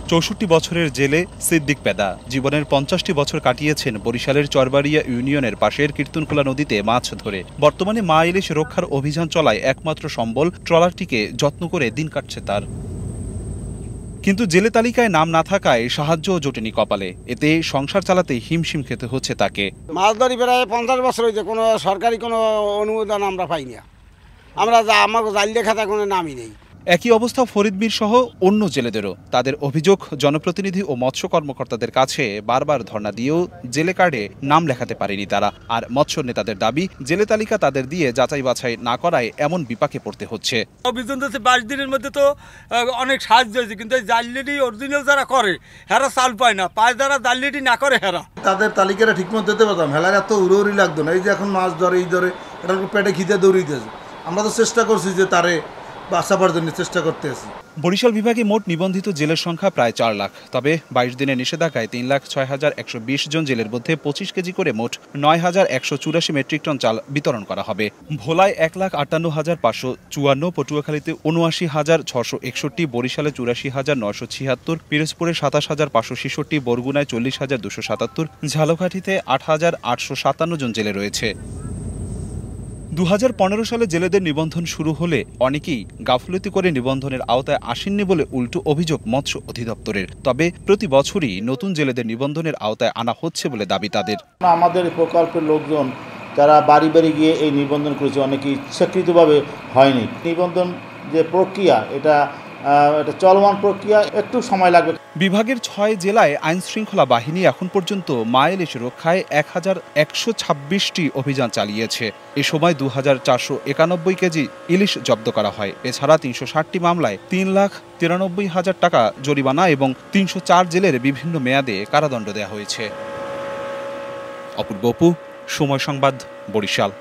৬৪ বছরের জেলে সিদ্দিক পেদা জীবনের ৫০টি বছর কাটিয়েছেন বরিশালের চরবাড়িয়া ইউনিয়নের পাশের কীর্তনখোলা নদীতে মাছ ধরে। বর্তমানে মা ইলিশ রক্ষার অভিযান চলায় একমাত্র সম্বল ট্রলারটিকে যত্ন করে দিন কাটছে তার। কিন্তু জেলে তালিকায় নাম না থাকায় সাহায্যও জোটেনি কপালে, এতে সংসার চালাতে হিমশিম খেতে হচ্ছে তাকে। মাছ ধরি প্রায় ৫০ বছর হয়েছে, কোনো সরকারি কোনো অনুমোদন আমরা পাইনি। আমরা আমাকে জাল খাতা কোনো নামই নেই। একই অবস্থা ফরিদবীর সহ অন্য জেলেদেরও। তাদের অভিযোগ, জনপ্রতিনিধি ও মৎস্য কর্মকর্তাদের কাছে বারবার ধর্ণা দিয়েও জেলে কার্ডে নাম লেখাতে পারেনি তারা। আর মৎস্য নেতাদের দাবি, জেলে তালিকা তাদের দিয়ে যাচাই বাছাই না করায় এমন বিপাকে পড়তে হচ্ছে। অভিযান ২২ দিনের মধ্যে তো অনেক সাহায্য হয়েছে, কিন্তু জালিয়াতি অরিজিনাল যারা করে হেরা চাল পায় না, পায় যারা জালিয়াতি না করে হেরা। তাদের তালিকাটা ঠিকমতো দিতে পারতাম, হেলার এত উড়ি লাগতো না। এই যে এখন মাছ ধরে, এই ধরে এটা পেটে খিদে দৌড়িতেছে। আমরা তো চেষ্টা করছি যে তারে বাঁচাবার জন্য চেষ্টা করতেছি। বরিশাল বিভাগে মোট নিবন্ধিত জেলের সংখ্যা প্রায় ৪ লাখ। তবে ২২ দিনের নিষেধাজ্ঞায় ৩,০৬,১২০ জন জেলের মধ্যে ২৫ কেজি করে মোট ৯,১৮৪ মেট্রিক টন চাল বিতরণ করা হবে। ভোলায় ১,৫৮,৫৫৪, পটুয়াখালীতে ৭৯,৬৬১, বরিশালে ৮৪,৯৭৬, পিরোজপুরে ২৭,৫৬৬, বরগুনায় ৪০,২৭৭, ঝালকাঠিতে ৮,৮৫৭ জন জেলে রয়েছে। ২০১৫ সালে জেলেদের নিবন্ধন শুরু হলে অনেকেই গাফলতি করে নিবন্ধনের আওতায় আসেননি বলে উল্টো অভিযোগ মৎস্য অধিদপ্তরের। তবে প্রতি বছরই নতুন জেলেদের নিবন্ধনের আওতায় আনা হচ্ছে বলে দাবি তাদের। আমাদের প্রকল্পের লোকজন যারা বাড়ি বাড়ি গিয়ে এই নিবন্ধন করেছে, অনেকেই ইচ্ছাকৃতভাবে হয়নি। নিবন্ধন যে প্রক্রিয়া, এটা চলমান প্রক্রিয়া, একটু সময় লাগবে। বিভাগের ৬ জেলায় আইন শৃঙ্খলা বাহিনী এখন পর্যন্ত মা ইলিশ রক্ষায় ১,১২৬টি অভিযান চালিয়েছে। এ সময় ২,৪৯১ কেজি ইলিশ জব্দ করা হয়। এছাড়া ৩৬০টি মামলায় ৩,৯৩,০০০ টাকা জরিমানা এবং ৩০৪ জেলের বিভিন্ন মেয়াদে কারাদণ্ড দেওয়া হয়েছে। অপূর্ব অপু, সময় সংবাদ, বরিশাল।